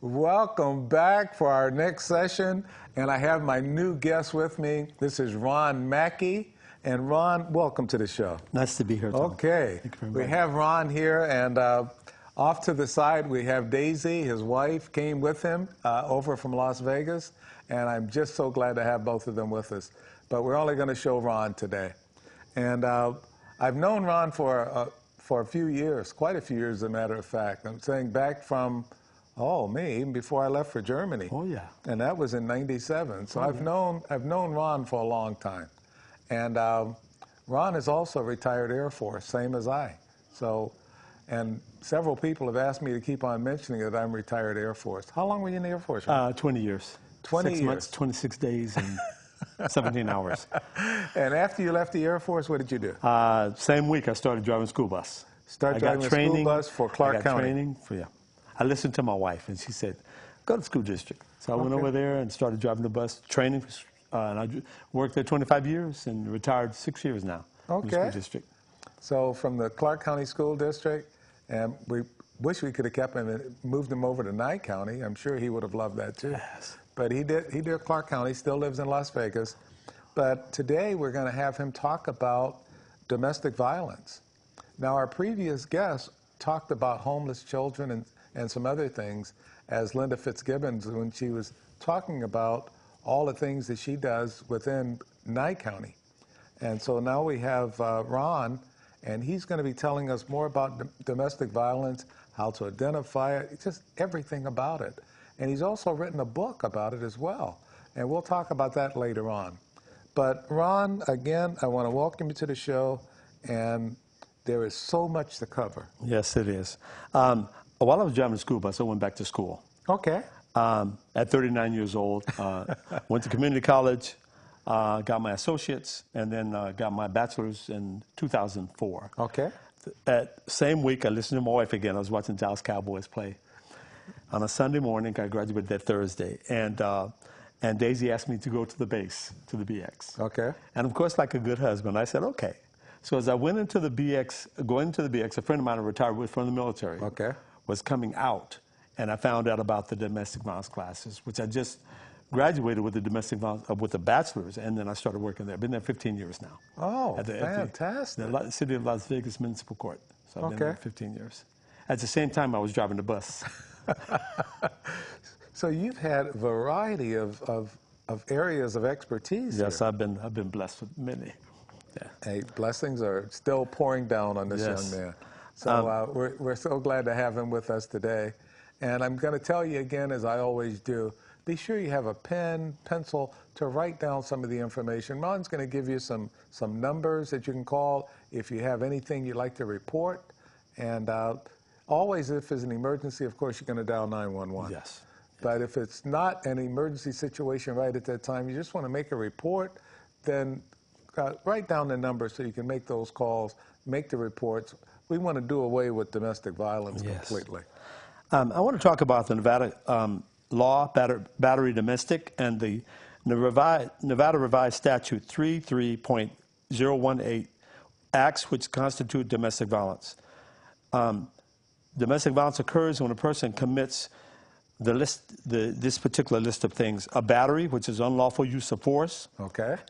Welcome back for our next session, and I have my new guest with me. This is Ron Mackey, and Ron, welcome to the show. Nice to be here, Tom. Okay, we have Ron here, and off to the side we have Daisy. His wife came with him over from Las Vegas, and I'm just so glad to have both of them with us. But we're only going to show Ron today, and I've known Ron for a few years, quite a few years, as a matter of fact. I'm saying back from even before I left for Germany. Oh, yeah. And that was in '97. So I've known Ron for a long time. And Ron is also retired Air Force, same as I. So, and several people have asked me to keep on mentioning that I'm retired Air Force. How long were you in the Air Force? 20 years. 20 6 years. months, 26 days, and 17 hours. And after you left the Air Force, what did you do? Same week, I started driving a school bus. Driving a school bus for Clark County. Training for, yeah. I listened to my wife, and she said, go to the school district. So I went over there and started driving the bus, training, and I worked there 25 years and retired 6 years now in the school district. So from the Clark County School District, and we wish we could have kept him and moved him over to Nye County. I'm sure he would have loved that too. Yes. But he did Clark County, still lives in Las Vegas. But today we're going to have him talk about domestic violence. Now, our previous guest talked about homeless children and some other things, as Linda Fitzgibbons, when she was talking about all the things that she does within Nye County. And so now we have Ron, and he's going to be telling us more about domestic violence, how to identify it, just everything about it. And he's also written a book about it as well. And we'll talk about that later on. But Ron, again, I want to welcome you to the show, and there is so much to cover. Yes, it is. While I was driving the school bus, I went back to school. Okay. At 39 years old, went to community college, got my associates, and then got my bachelor's in 2004. Okay. That same week, I listened to my wife again. I was watching Dallas Cowboys play on a Sunday morning. I graduated that Thursday, and Daisy asked me to go to the base, to the BX. Okay. And of course, like a good husband, I said, okay. So as I went into the BX, going into the BX, a friend of mine who retired from the military was coming out, and I found out about the domestic violence classes, which I just graduated with the domestic violence, with a bachelor's, and then I started working there. I've been there 15 years now. Oh, fantastic. The city of Las Vegas Municipal Court. So I've been there 15 years. At the same time, I was driving the bus. So you've had a variety of areas of expertise. Yes, here. I've been blessed with many. Yeah. Hey, blessings are still pouring down on this young man. So we're so glad to have him with us today. And I'm going to tell you again, as I always do, be sure you have a pen, pencil to write down some of the information. Ron's going to give you some numbers that you can call if you have anything you'd like to report. And always, if there's an emergency, of course, you're going to dial 911. Yes. But if it's not an emergency situation right at that time, you just want to make a report, then write down the number so you can make those calls, make the reports. We want to do away with domestic violence completely. I want to talk about the Nevada law, battery domestic, and the Nevada Revised Statute 33.018 acts which constitute domestic violence. Domestic violence occurs when a person commits this particular list of things: a battery, which is unlawful use of force,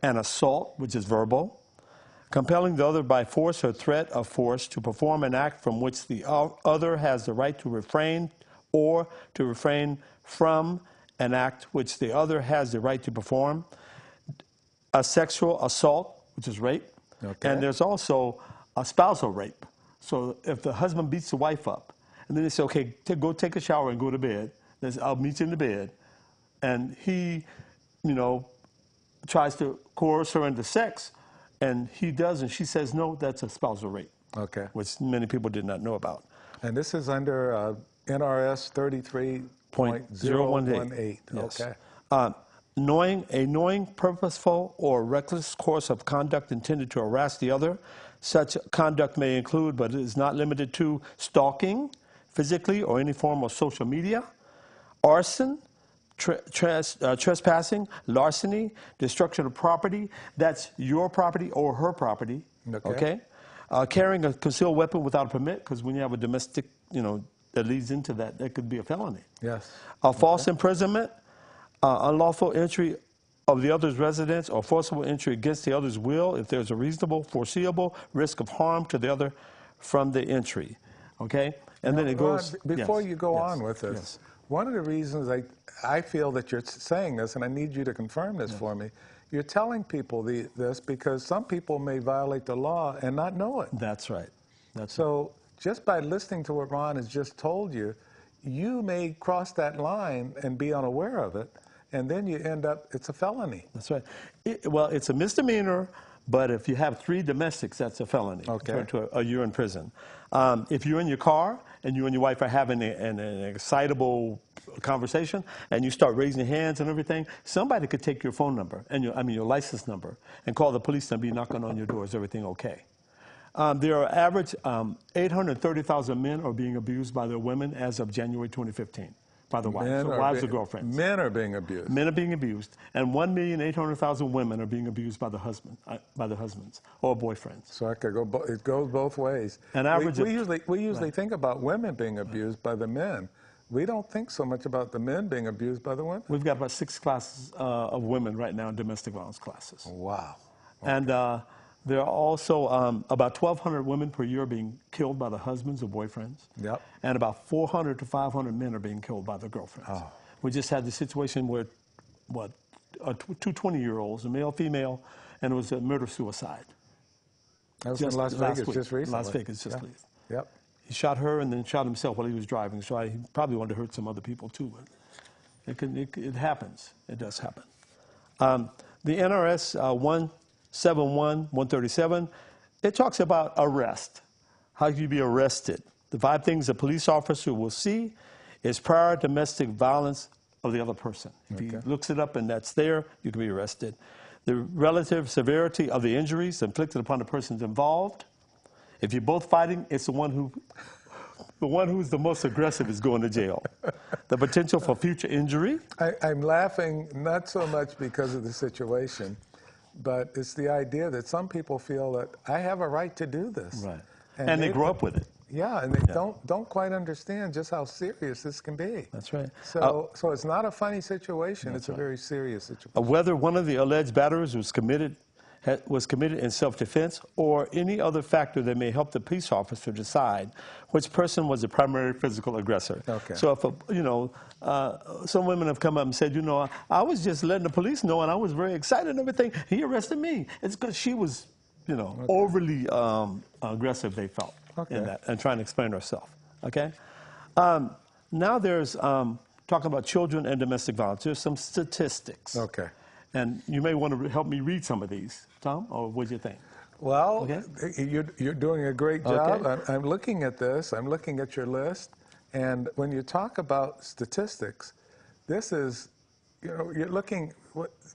an assault, which is verbal, compelling the other by force or threat of force to perform an act from which the other has the right to refrain, or to refrain from an act which the other has the right to perform, a sexual assault, which is rape, and there's also a spousal rape. So if the husband beats the wife up, and then they say, okay, go take a shower and go to bed, I'll meet you in the bed, and he, tries to coerce her into sex, and he does, and she says, no, that's a spousal rape, which many people did not know about. And this is under NRS 33.018. Yes. Knowing, purposeful, or reckless course of conduct intended to harass the other. Such conduct may include, but is not limited to, stalking, physically or any form of social media, arson, trespassing, larceny, destruction of property. That's your property or her property. Carrying a concealed weapon without a permit, because when you have a domestic, that leads into that. That could be a felony. Yes. A false imprisonment, unlawful entry of the other's residence, or forcible entry against the other's will if there's a reasonable, foreseeable risk of harm to the other from the entry. Okay? And now, then it Ron, goes... before yes, you go yes, on with this, yes. one of the reasons I feel that you're saying this, and I need you to confirm this for me, you're telling people this because some people may violate the law and not know it. That's right. So just by listening to what Ron has just told you, you may cross that line and be unaware of it, and then you end up, it's a felony. That's right. Well, it's a misdemeanor, but if you have 3 domestics, that's a felony. Okay. To a year in prison. If you're in your car and you and your wife are having an excitable conversation and you start raising your hands and everything, somebody could take your phone number and your license number and call the police and be knocking on your door. Is everything okay? There are average 830,000 men are being abused by their women as of January 2015. By the wives or girlfriends. Men are being abused. Men are being abused, and 1,800,000 women are being abused by their husbands or boyfriends. So it could go. It goes both ways. An average. We usually think about women being abused by the men. We don't think so much about the men being abused by the women. We've got about 6 classes of women right now in domestic violence classes. Wow. Okay. And there are also about 1,200 women per year being killed by their husbands or boyfriends. Yep. And about 400 to 500 men are being killed by their girlfriends. Oh. We just had the situation where, two 20-year-olds, a male, female, and it was a murder-suicide. That was in Las Vegas just recently. Las Vegas just recently. Yep. He shot her and then shot himself while he was driving. So he probably wanted to hurt some other people too. But it happens. It does happen. The NRS 137, it talks about arrest. How you be arrested. The 5 things a police officer will see is prior domestic violence of the other person. If he looks it up and that's there, you can be arrested. The relative severity of the injuries inflicted upon the persons involved. If you're both fighting, it's the one who's the most aggressive is going to jail. The potential for future injury. I'm laughing not so much because of the situation, but it's the idea that some people feel that I have a right to do this. Right. And they grow up with it. Yeah, and they don't quite understand just how serious this can be. That's right. So it's not a funny situation. It's a very serious situation. Whether one of the alleged batterers was committed in self-defense or any other factor that may help the police officer decide which person was the primary physical aggressor. Okay. So if some women have come up and said, I was just letting the police know and I was very excited and everything. He arrested me. It's because she was, overly aggressive, they felt, in that, and trying to explain herself. Okay. Now there's talking about children and domestic violence. There's some statistics. Okay. And you may want to help me read some of these, Tom, or what do you think? Well, you're doing a great job. Okay. I'm looking at this. I'm looking at your list. And when you talk about statistics, this is, you're looking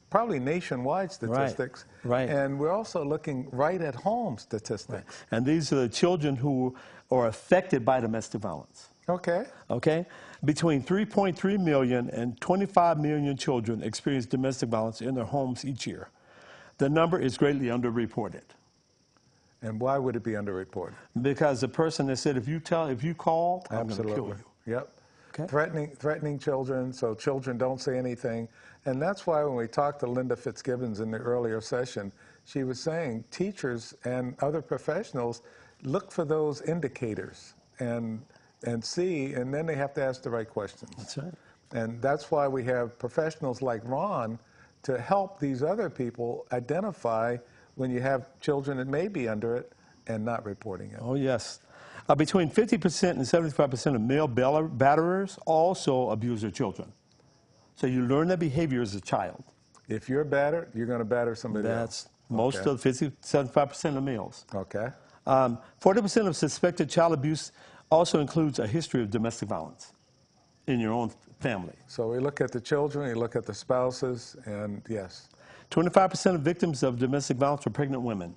probably nationwide statistics. Right. And we're also looking right at home statistics. Right. And these are the children who are affected by domestic violence. Okay. Okay. Between 3.3 million and 25 million children experience domestic violence in their homes each year. The number is greatly underreported. And why would it be underreported? Because the person has said, if you call, I'm going to kill you. Yep. Okay. Threatening children, so children don't say anything. And that's why when we talked to Linda Fitzgibbons in the earlier session, she was saying teachers and other professionals look for those indicators and see, and then they have to ask the right questions. That's right. And that's why we have professionals like Ron to help these other people identify when you have children that may be under it and not reporting it. Oh, yes. Between 50% and 75% of male batterers also abuse their children. So you learn that behavior as a child. If you're battered, you're going to batter somebody else. That's most of 75% of males. Okay. 40% of suspected child abuse also includes a history of domestic violence in your own family. So we look at the children, we look at the spouses, and yes. 25% of victims of domestic violence are pregnant women.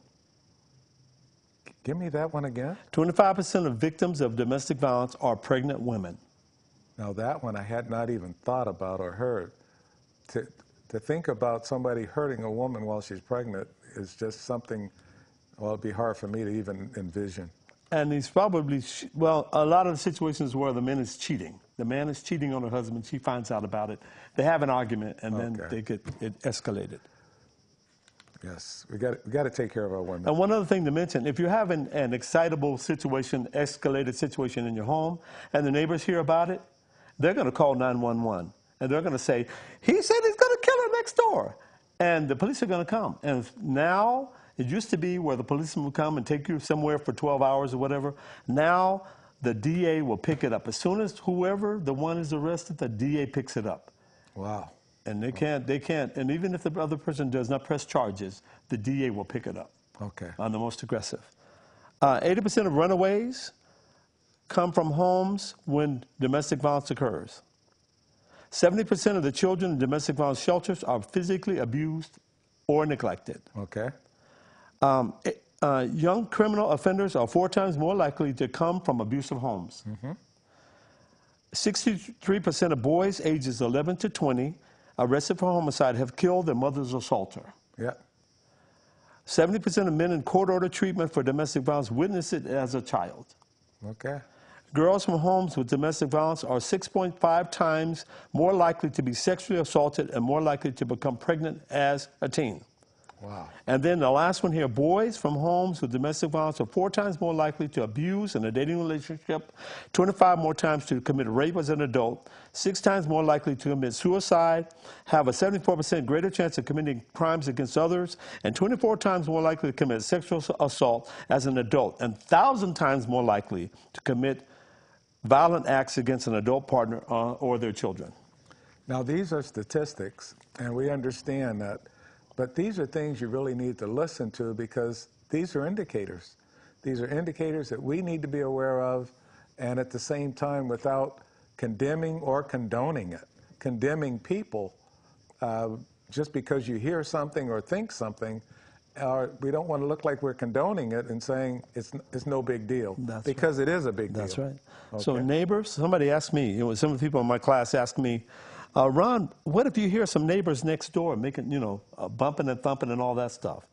Give me that one again. 25% of victims of domestic violence are pregnant women. Now that one I had not even thought about or heard. To think about somebody hurting a woman while she's pregnant is just something, well, it'd be hard for me to even envision. And he's probably, well, a lot of the situations where the man is cheating. The man is cheating on her husband. She finds out about it. They have an argument, and then they get it escalated. Yes, we got to take care of our women. And one other thing to mention, if you're having an excitable situation, escalated situation in your home, and the neighbors hear about it, they're going to call 911. And they're going to say, he said he's going to kill her next door. And the police are going to come. And now, it used to be where the policeman would come and take you somewhere for 12 hours or whatever. Now, the DA will pick it up. As soon as whoever the one is arrested, the DA picks it up. Wow. And they can't, and even if the other person does not press charges, the DA will pick it up. Okay. On the most aggressive. 80% of runaways come from homes when domestic violence occurs. 70% of the children in domestic violence shelters are physically abused or neglected. Okay. Young criminal offenders are 4 times more likely to come from abusive homes. 63% of boys ages 11 to 20 arrested for homicide have killed their mother's assaulter. Yeah. 70% of men in court-ordered treatment for domestic violence witnessed it as a child. Okay. Girls from homes with domestic violence are 6.5 times more likely to be sexually assaulted and more likely to become pregnant as a teen. Wow. And then the last one here, boys from homes with domestic violence are 4 times more likely to abuse in a dating relationship, 25 more times to commit rape as an adult, 6 times more likely to commit suicide, have a 74% greater chance of committing crimes against others, and 24 times more likely to commit sexual assault as an adult, and 1,000 times more likely to commit violent acts against an adult partner or their children. Now, these are statistics, and we understand that. But these are things you really need to listen to because these are indicators. These are indicators that we need to be aware of, and at the same time, without condemning or condoning it, condemning people just because you hear something or think something. We don't want to look like we're condoning it and saying it's no big deal. That's because right. It is a big deal. That's right. Okay. So neighbors, somebody asked me, some of the people in my class asked me, Ron, what if you hear some neighbors next door making, bumping and thumping and all that stuff?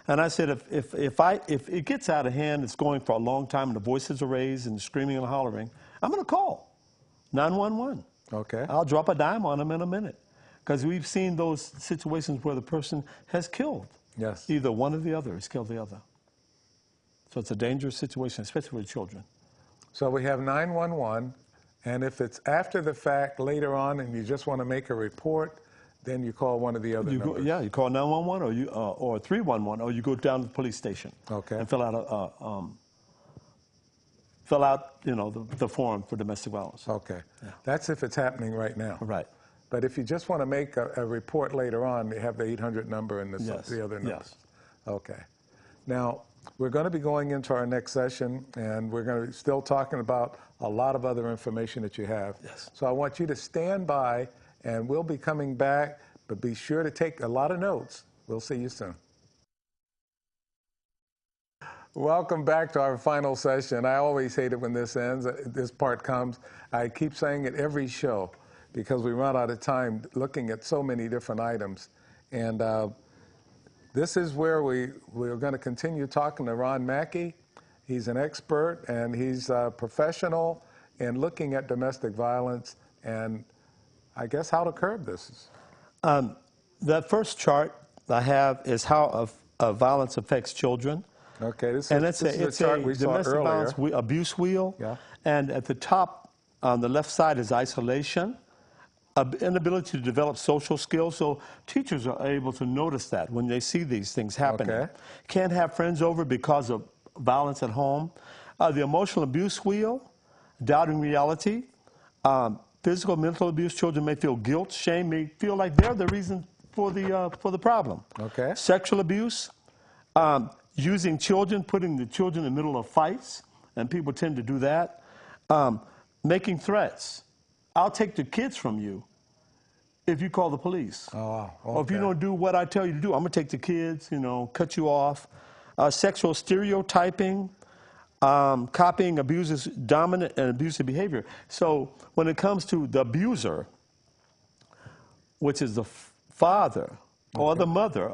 And I said, if it gets out of hand, it's going for a long time, and the voices are raised and screaming and hollering, I'm going to call 911. Okay. I'll drop a dime on them in a minute. Because we've seen those situations where the person has killed. Yes. Either one or the other has killed the other. So it's a dangerous situation, especially with children. So we have 911. And if it's after the fact later on and you just want to make a report, then you call one of the other numbers. You call 911 or 311, or you go down to the police station. Okay. And fill out the form for domestic violence. Okay. Yeah. That's if it's happening right now. Right. But if you just want to make a report later on, you have the 800 number and the other numbers. Yes. Okay. Now, we're going to be going into our next session, and we're going to be still talking about a lot of other information that you have. Yes. So I want you to stand by, and we'll be coming back, but be sure to take a lot of notes. We'll see you soon. Welcome back to our final session. I always hate it when this ends, this part comes. I keep saying it every show because we run out of time looking at so many different items. And this is where we're going to continue talking to Ron Mackey. He's an expert and he's a professional in looking at domestic violence and I guess how to curb this. That first chart I have is how violence affects children. Okay, this is a chart we saw domestic earlier. Violence abuse wheel. Yeah. And at the top on the left side is isolation. Inability to develop social skills, so teachers are able to notice that when they see these things happening. Okay. Can't have friends over because of violence at home. The emotional abuse wheel, doubting reality. Physical, mental abuse, children may feel guilt, shame, may feel like they're the reason for the problem. Okay. Sexual abuse, using children, putting the children in the middle of fights, and people tend to do that. Making threats. I'll take the kids from you if you call the police. Oh, okay. Or if you don't do what I tell you to do, I'm going to take the kids, cut you off. Sexual stereotyping, copying abuses, dominant and abusive behavior. So when it comes to the abuser, which is the father or the mother,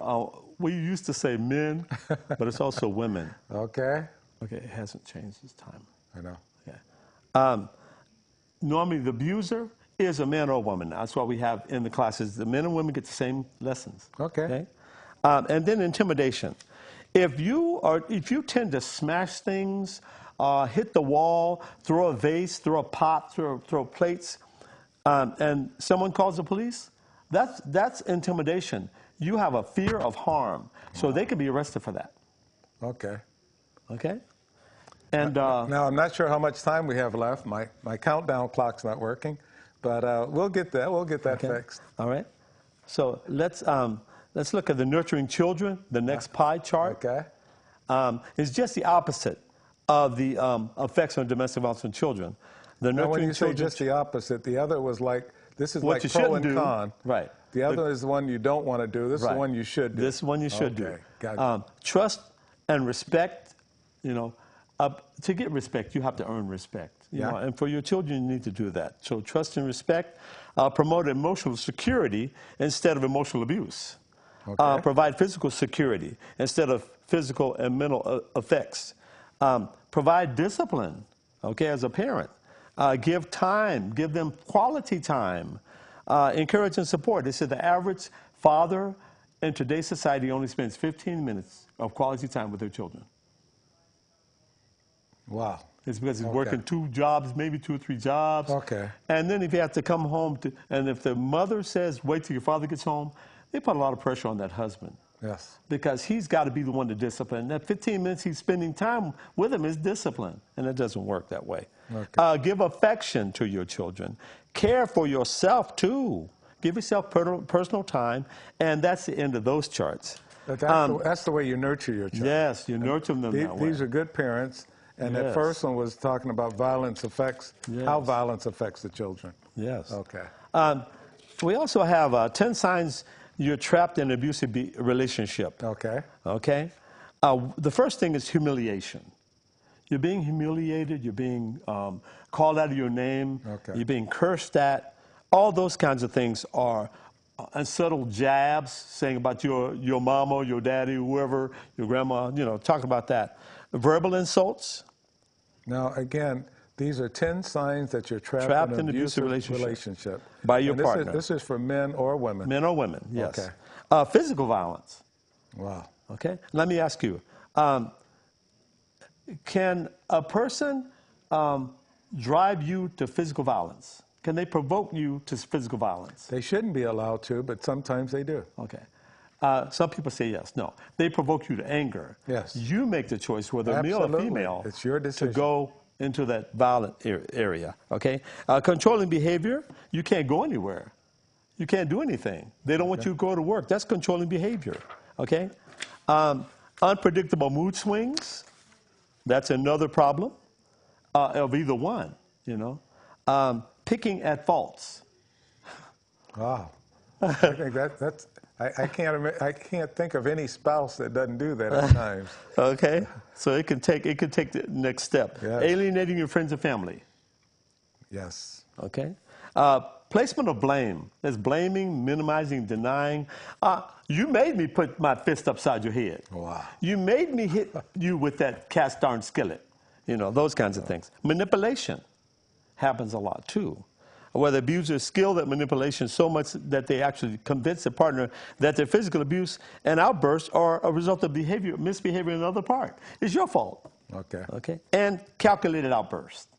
we used to say men, but it's also women. Okay. Okay, it hasn't changed this time. I know. Yeah. Normally, the abuser is a man or a woman. That's why we have in the classes, the men and women get the same lessons. Okay. And then intimidation. If you tend to smash things, hit the wall, throw a vase, throw a pot, throw plates, and someone calls the police, that's intimidation. You have a fear of harm, so they could be arrested for that. Okay. Okay. And now I'm not sure how much time we have left. My countdown clock's not working, but we'll get that. We'll get that fixed. All right. So let's look at the nurturing children. The next pie chart. Okay. It's just the opposite of the effects on domestic violence on children. The now, when nurturing you children. say just the opposite, the other was like this is what like you pro and shouldn't do. con. Right. The other is the one you don't want to do. This is Right. the one you should do. This one you should do. Gotcha. Trust and respect. To get respect, you have to earn respect. You know, and for your children, you need to do that. So trust and respect. Promote emotional security instead of emotional abuse. Okay. Provide physical security instead of physical and mental effects. Provide discipline, okay, as a parent. Give time. Give them quality time. Encourage and support. They said the average father in today's society only spends 15 minutes of quality time with their children. Wow. It's because he's working 2 jobs, maybe 2 or 3 jobs. Okay. And then if you have to come home, and if the mother says, wait till your father gets home, they put a lot of pressure on that husband. Yes. Because he's got to be the one to discipline. That 15 minutes he's spending time with him is discipline, and it doesn't work that way. Okay. Give affection to your children. Care for yourself, too. Give yourself personal time, and that's the end of those charts. But that's the way you nurture your child. Yes, you nurture them that way. These are good parents. And that first one was talking about violence affects, how violence affects the children. Yes. Okay. We also have 10 signs you're trapped in an abusive relationship. Okay. Okay. The first thing is humiliation. You're being humiliated. You're being called out of your name. Okay. You're being cursed at. All those kinds of things are subtle jabs, saying about your mama, your daddy, whoever, your grandma, talking about that. Verbal insults. Now, again, these are 10 signs that you're trapped in an abusive relationship. By your partner. This is for men or women? Men or women, yes. Okay. Physical violence. Wow. Okay. Let me ask you, can a person drive you to physical violence? Can they provoke you to physical violence? They shouldn't be allowed to, but sometimes they do. Okay. Some people say yes. No. They provoke you to anger. Yes. You make the choice whether male or female it's your decision. to go into that violent area. Okay. Controlling behavior. You can't go anywhere. You can't do anything. They don't want you to go to work. That's controlling behavior. Okay. Unpredictable mood swings. That's another problem of either one. Picking at faults. Wow. I think that's. I can't think of any spouse that doesn't do that at times. Okay, so it can take the next step. Yes. Alienating your friends and family. Yes. Okay. Placement of blame. That's blaming, minimizing, denying. You made me put my fist upside your head. Wow. You made me hit you with that cast iron skillet. Those kinds of things. Manipulation happens a lot too. Where the abuser is skilled at manipulation so much that they actually convince the partner that their physical abuse and outbursts are a result of misbehavior in another part. It's your fault. Okay. Okay. And calculated outbursts.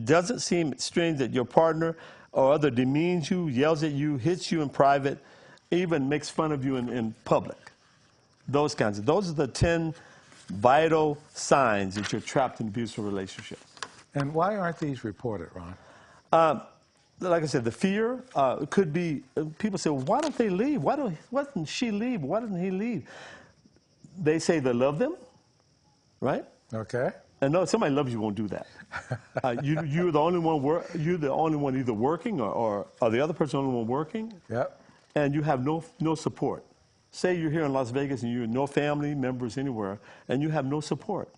Doesn't seem strange that your partner or other demeans you, yells at you, hits you in private, even makes fun of you in public. Those are the 10 vital signs that you're trapped in an abusive relationship. And why aren't these reported, Ron? Like I said, the fear could be, people say, well, why don't they leave? Why doesn't she leave? Why doesn't he leave? They say they love them, right? Okay. And no, somebody loves you won't do that. You're the only one. You're the only one either working or the other person the only one working. Yep. And you have no support. Say you're here in Las Vegas and you have no family members anywhere, and you have no support,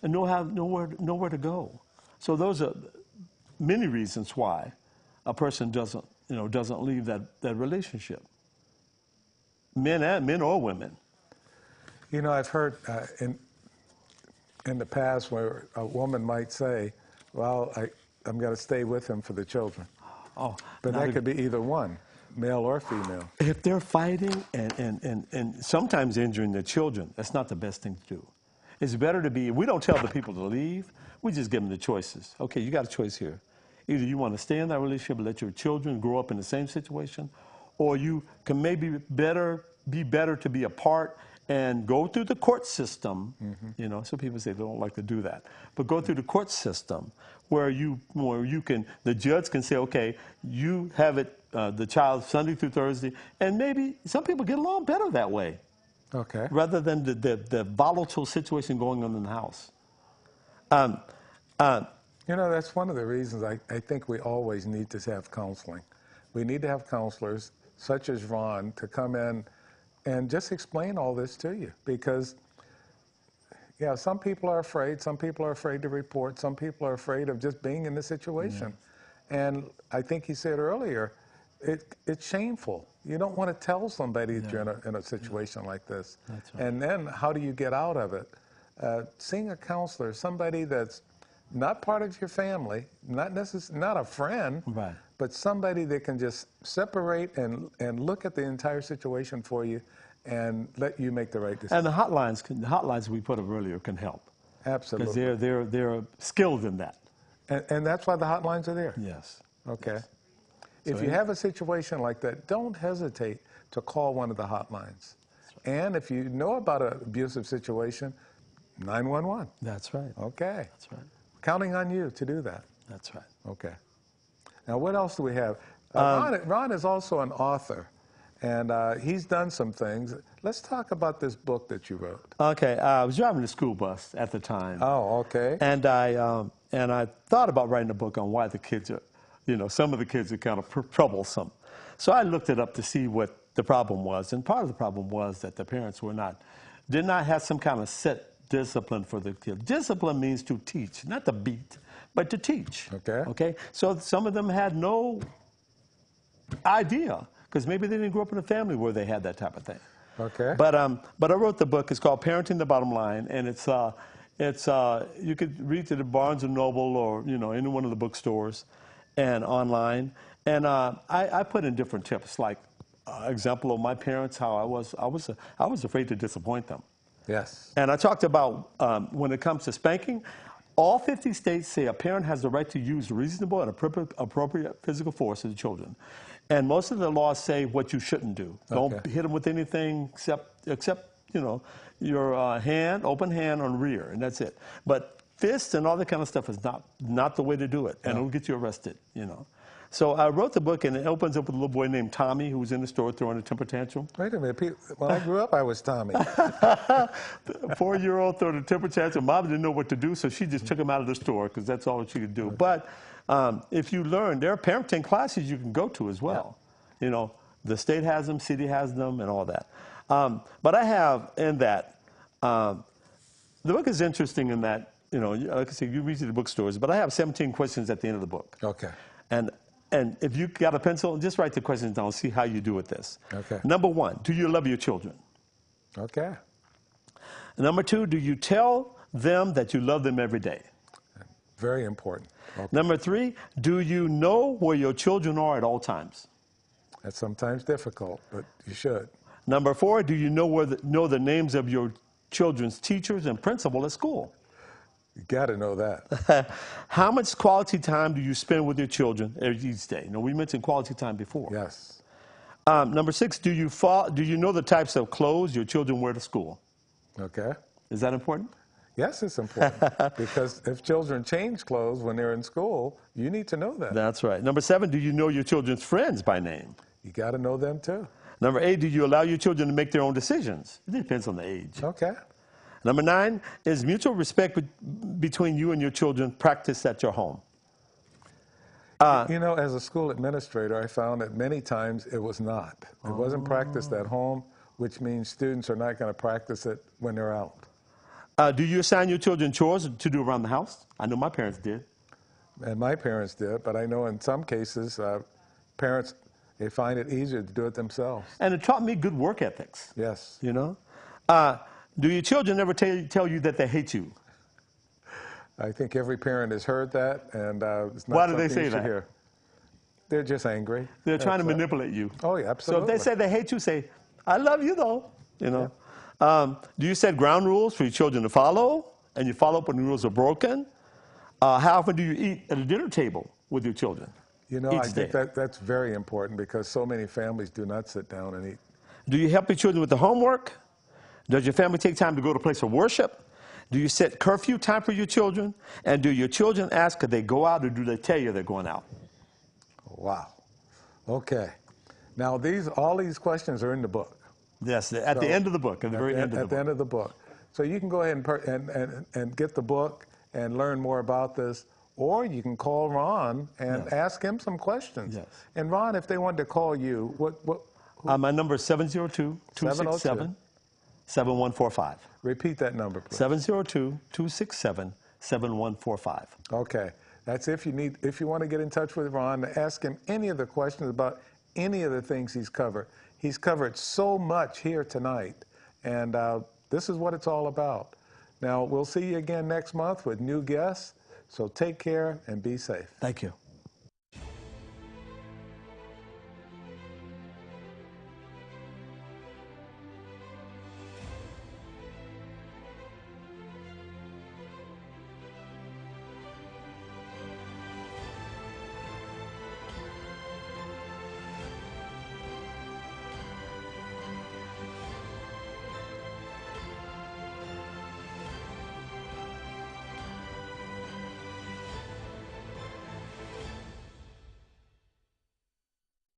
and nowhere to go. So those are many reasons why a person doesn't leave that relationship. Men or women. You know, I've heard in the past where a woman might say, well, I'm going to stay with him for the children. Oh, But that could be either one, male or female. if they're fighting and sometimes injuring their children, that's not the best thing to do. It's better to be, we don't tell the people to leave, we just give them the choices. Okay, you got a choice here. Either you want to stay in that relationship and let your children grow up in the same situation, or you can maybe be better to be apart and go through the court system. You know, some people say they don't like to do that, but go through the court system where you can, the judge can say, okay, you have it, the child Sunday through Thursday, and maybe some people get along better that way. Okay. Rather than the volatile situation going on in the house. You know, that's one of the reasons I think we always need to have counseling. We need to have counselors such as Ron to come in and just explain all this to you, because yeah, some people are afraid. Some people are afraid to report. Some people are afraid of just being in the situation. And I think he said earlier, it's shameful. You don't want to tell somebody that you're in a situation like this. That's right. And then how do you get out of it? Seeing a counselor, somebody that's not part of your family, not a friend, Right. but somebody that can just separate and look at the entire situation for you and let you make the right decision. And the hotlines we put up earlier can help. Absolutely. Because they're skilled in that. And that's why the hotlines are there. Yes. Okay. Yes. If you have a situation like that, don't hesitate to call one of the hotlines. And if you know about an abusive situation, 911. That's right. Okay. That's right. Counting on you to do that. That's right. Okay. Now, what else do we have? Ron is also an author, and he's done some things. Let's talk about this book that you wrote. Okay. I was driving the school bus at the time. Oh, okay. And I thought about writing a book on why the kids are, you know, some of the kids are kind of troublesome. So I looked it up to see what the problem was, and part of the problem was that the parents did not have some kind of set discipline for the kids. Discipline means to teach, not to beat, but to teach. Okay. Okay. So some of them had no idea, because maybe they didn't grow up in a family where they had that type of thing. Okay. But I wrote the book. It's called Parenting the Bottom Line, and it's you could read it at Barnes and Noble or any one of the bookstores, and online. And I put in different tips, like example of my parents, how I was afraid to disappoint them. Yes. And I talked about when it comes to spanking, all 50 states say a parent has the right to use reasonable and appropriate physical force to the children. And most of the laws say what you shouldn't do. Okay. Don't hit them with anything except your hand, open hand on rear, and that's it. But fists and all that kind of stuff is not the way to do it, and it'll get you arrested, So I wrote the book, and it opens up with a little boy named Tommy who was in the store throwing a temper tantrum. Wait a minute. When I grew up, I was Tommy. 4-year-old throwing a temper tantrum. Mom didn't know what to do, so she just took him out of the store because that's all she could do. But if you learn, there are parenting classes you can go to as well. Yeah. The state has them, city has them, and all that. But I have in that, the book is interesting in that, like I said, you read it at the bookstores, but I have 17 questions at the end of the book. Okay. And if you got a pencil, just write the questions down, see how you do with this. Okay. Number 1, do you love your children? Okay. Number 2, do you tell them that you love them every day? Very important. Okay. Number 3, do you know where your children are at all times? That's sometimes difficult, but you should. Number 4, do you know the names of your children's teachers and principal at school? You got to know that. How much quality time do you spend with your children each day? We mentioned quality time before. Yes. Number 6, do you know the types of clothes your children wear to school? Okay. Is that important? Yes, it's important. Because if children change clothes when they're in school, you need to know that. That's right. Number 7, do you know your children's friends by name? You got to know them too. Number 8, do you allow your children to make their own decisions? It depends on the age. Okay. Number 9, is mutual respect between you and your children practiced at your home? As a school administrator, I found that many times it was not. It wasn't practiced at home, which means students are not going to practice it when they're out. Do you assign your children chores to do around the house? I know my parents did. And my parents did, but I know in some cases, parents, they find it easier to do it themselves. And it taught me good work ethics. Yes. Do your children ever tell you that they hate you? I think every parent has heard that, and it's not Why do something they say you should that? hear. They're just angry. They're trying to manipulate you. Oh, yeah, So absolutely. if they say they hate you, say, I love you, though. You know. Yeah. Do you set ground rules for your children to follow, and you follow up when the rules are broken? How often do you eat at a dinner table with your children? You know, I think that's very important because so many families do not sit down and eat. Do you help your children with the homework? Does your family take time to go to a place of worship? Do you set curfew time for your children? And do your children ask if they go out, or do they tell you they're going out? Wow. Okay. Now, all these questions are in the book. Yes, at the end of the book, at the very end of the book. At the end of the book. So you can go ahead and get the book and learn more about this, or you can call Ron and ask him some questions. Yes. And Ron, if they wanted to call you, my number is 702-267-7145. Repeat that number, please. 702-267-7145. Okay. That's if you want to get in touch with Ron to ask him any of the questions about any of the things he's covered. He's covered so much here tonight, and this is what it's all about. Now, we'll see you again next month with new guests, so take care and be safe. Thank you.